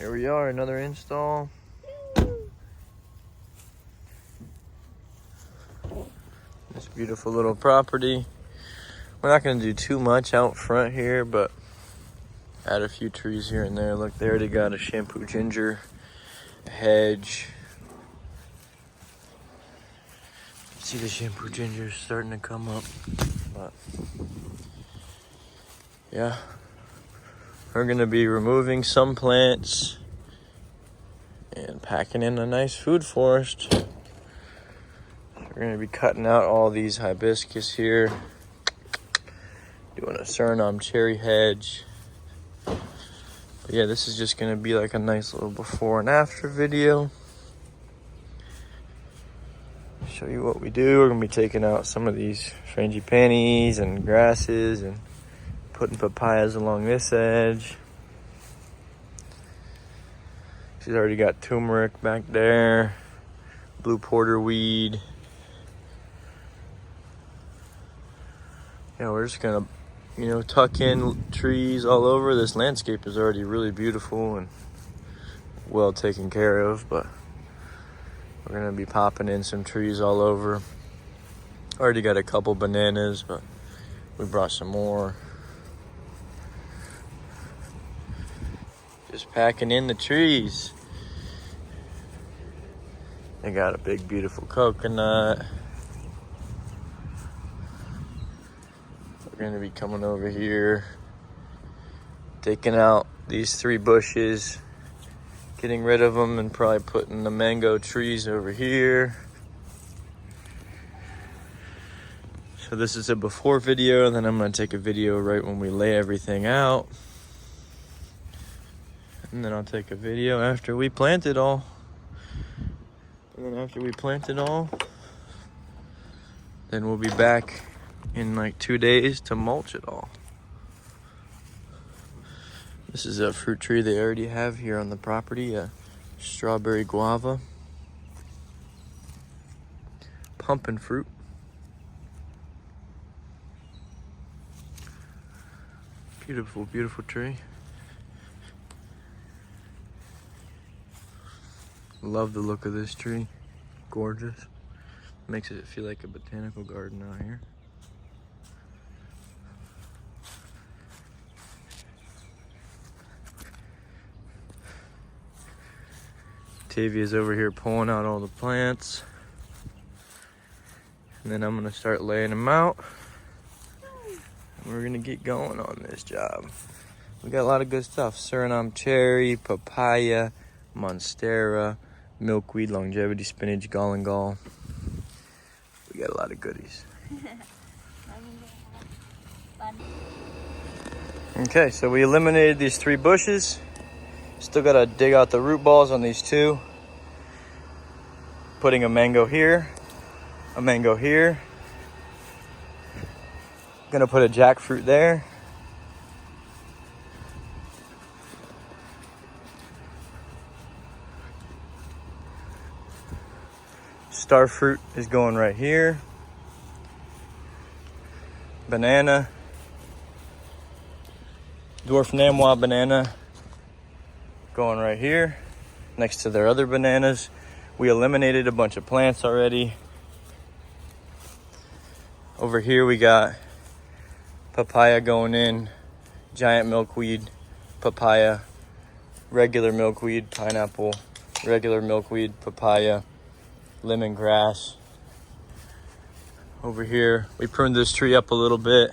Here we are, another install. This beautiful little property. We're not going to do too much out front here, but add a few trees here and there. Look, they already got a shampoo ginger, a hedge. See the shampoo ginger starting to come up, but yeah. We're going to be removing some plants and packing in a nice food forest. We're going to be cutting out all these hibiscus here, doing a Suriname cherry hedge. But yeah, this is just going to be like a nice little before and after video. Show you what we do. We're going to be taking out some of these frangipanis and grasses and putting papayas along this edge. She's already got turmeric back there, blue porterweed. Yeah, we're just gonna, tuck in trees all over. This landscape is already really beautiful and well taken care of, but we're gonna be popping in some trees all over. Already got a couple bananas, but we brought some more. Just packing in the trees. They got a big, beautiful coconut. We're gonna be coming over here, taking out these 3 bushes, getting rid of them, and probably putting the mango trees over here. So this is a before video, and then I'm gonna take a video right when we lay everything out. And then I'll take a video after we plant it all. And then after we plant it all, then we'll be back in like 2 days to mulch it all. This is a fruit tree they already have here on the property, a strawberry guava. Pumpkin fruit. Beautiful, beautiful tree. Love the look of this tree. Gorgeous. Makes it feel like a botanical garden out here. Tavia's over here pulling out all the plants. And then I'm gonna start laying them out. And we're gonna get going on this job. We got a lot of good stuff. Suriname cherry, papaya, monstera, milkweed, longevity spinach, gall and gall. We got a lot of goodies. Okay, so we eliminated these 3 bushes. Still gotta dig out the root balls on these 2. Putting a mango here, a mango here. Gonna put a jackfruit there. Star fruit is going right here. Banana. Dwarf Namwa banana going right here next to their other bananas. We eliminated a bunch of plants already. Over here we got papaya going in, giant milkweed, papaya, regular milkweed, pineapple, regular milkweed, papaya, lemongrass. Over here, we pruned this tree up a little bit.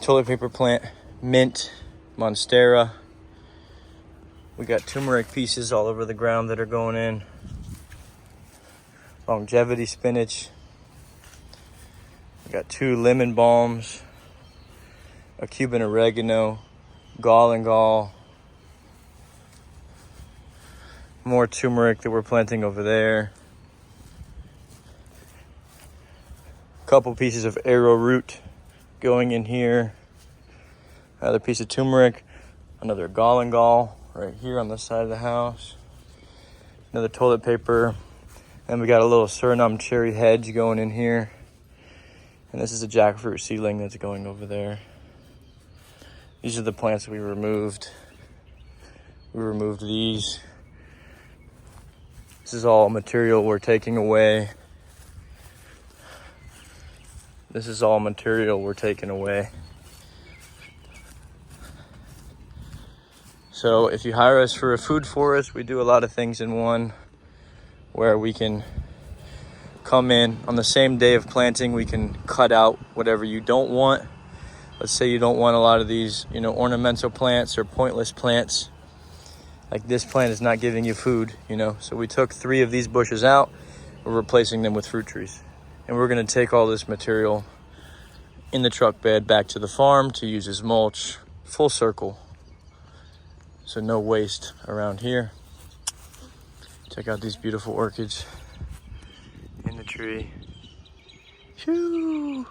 Toilet paper plant, mint, monstera. We got turmeric pieces all over the ground that are going in. Longevity spinach. We got 2 lemon balms, a Cuban oregano, gall and gall. More turmeric that we're planting over there. Couple pieces of arrowroot going in here. Another piece of turmeric. Another gall and gall right here on the side of the house. Another toilet paper. And we got a little Suriname cherry hedge going in here. And this is a jackfruit seedling that's going over there. These are the plants we removed. We removed these. This is all material we're taking away. This is all material we're taking away. So if you hire us for a food forest, we do a lot of things in one, where we can come in on the same day of planting. We can cut out whatever you don't want. Let's say you don't want a lot of these, ornamental plants or pointless plants. Like this plant is not giving you food, So we took 3 of these bushes out. We're replacing them with fruit trees. And we're gonna take all this material in the truck bed back to the farm to use as mulch, full circle. So no waste around here. Check out these beautiful orchids in the tree. Shoo!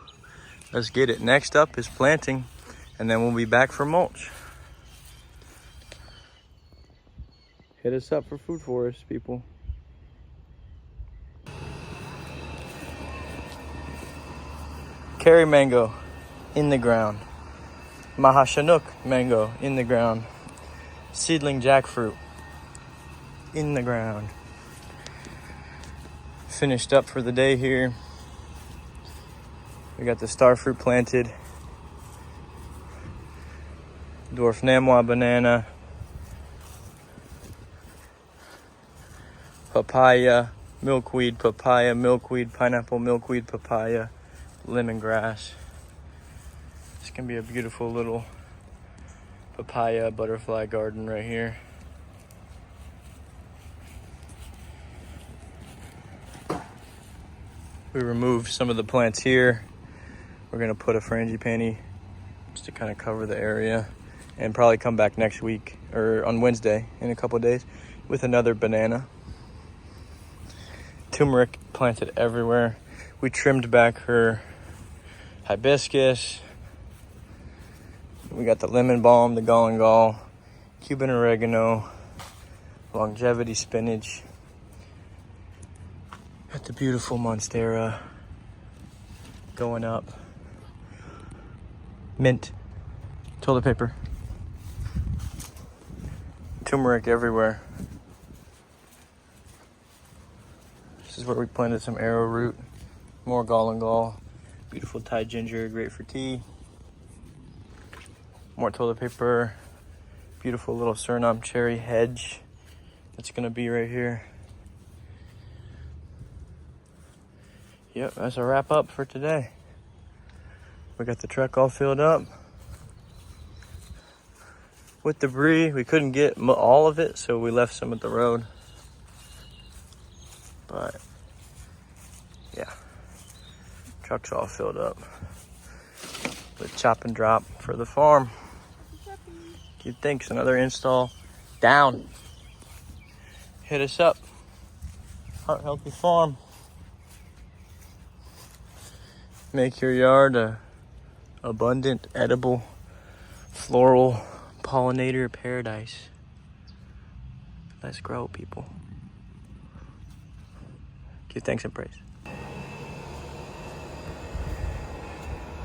Let's get it. Next up is planting, and then we'll be back for mulch. Hit us up for food forests, people. Cherry mango in the ground. Mahashanook mango in the ground. Seedling jackfruit in the ground. Finished up for the day here. We got the star fruit planted. Dwarf Namwa banana. Papaya, milkweed, pineapple, milkweed, papaya, lemongrass. This can be a beautiful little papaya butterfly garden right here. We removed some of the plants here. We're gonna put a frangipani just to kind of cover the area, and probably come back next week or on Wednesday in a couple of days with another banana. Turmeric planted everywhere. We trimmed back her hibiscus. We got the lemon balm, the galangal, Cuban oregano, longevity spinach. Got the beautiful monstera going up. Mint, toilet paper, turmeric everywhere. This is where we planted some arrowroot, more galangal, beautiful Thai ginger, great for tea. More toilet paper, beautiful little Suriname cherry hedge that's gonna be right here. Yep, that's a wrap up for today. We got the truck all filled up with debris. We couldn't get all of it, so we left some at the road. But yeah, truck's all filled up with chop and drop for the farm. You'd think another install down. Hit us up. Hart Healthy Farm. Make your yard a abundant, edible, floral pollinator paradise. Let's grow, people. Give thanks and praise.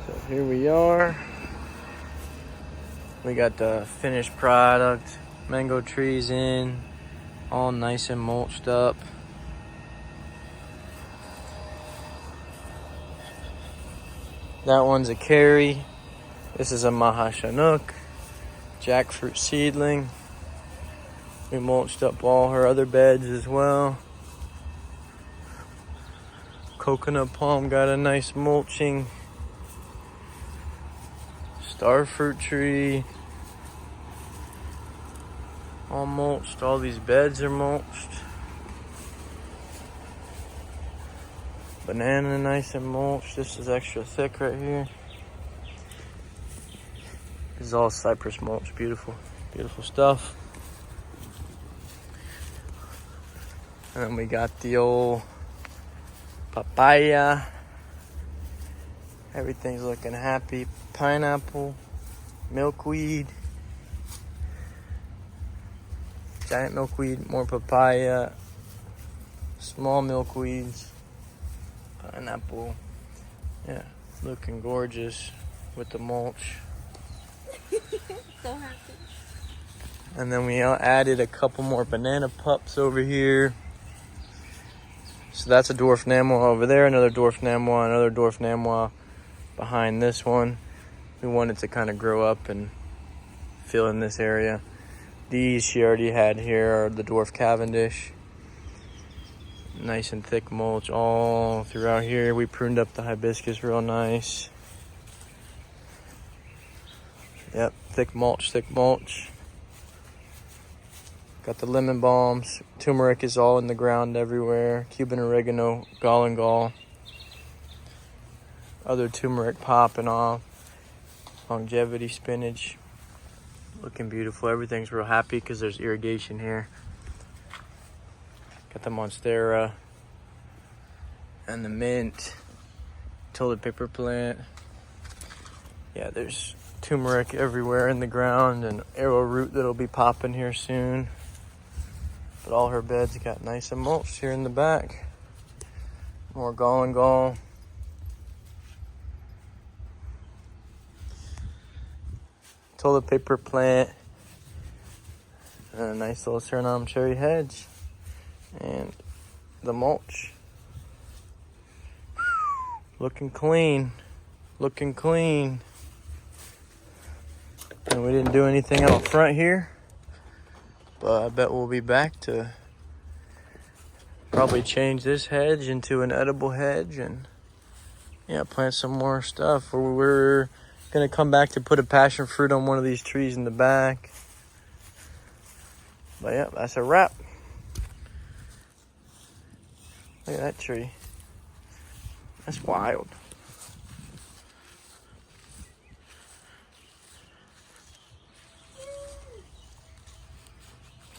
So here we are. We got the finished product, mango trees in, all nice and mulched up. That one's a carry. This is a Mahashanook, jackfruit seedling. We mulched up all her other beds as well. Coconut palm got a nice mulching. Starfruit tree, all mulched. All these beds are mulched. Banana nice and mulched. This is extra thick right here. This is all cypress mulch. Beautiful, beautiful stuff. And then we got the old papaya. Everything's looking happy. Pineapple, milkweed, giant milkweed, more papaya, small milkweeds, pineapple. Yeah, looking gorgeous with the mulch. So happy. And then we added a couple more banana pups over here. So that's a dwarf Namwa over there, another dwarf Namwa, another dwarf Namwa behind this one. We wanted to kind of grow up and fill in this area. These she already had here are the dwarf Cavendish. Nice and thick mulch all throughout here. We pruned up the hibiscus real nice. Yep, thick mulch, thick mulch. Got the lemon balms. Turmeric is all in the ground everywhere. Cuban oregano, galangal. Other turmeric popping off. Longevity spinach. Looking beautiful. Everything's real happy because there's irrigation here. Got the monstera and the mint. Toilet paper plant. Yeah, there's turmeric everywhere in the ground and arrowroot that'll be popping here soon. But all her beds got nice and mulched here in the back. More galangal. Toilet paper plant. And a nice little Suriname cherry hedge. And the mulch. Looking clean. Looking clean. And we didn't do anything out front here. But I bet we'll be back to probably change this hedge into an edible hedge and yeah, plant some more stuff. We're gonna come back to put a passion fruit on one of these trees in the back. But yeah, that's a wrap. Look at that tree. That's wild.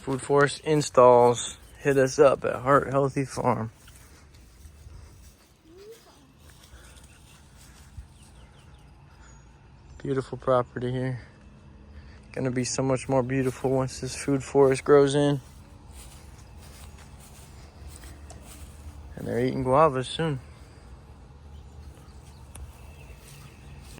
Food Forest installs, hit us up at Hart Healthy Farm. Beautiful property here. Gonna be so much more beautiful once this food forest grows in. And they're eating guavas soon.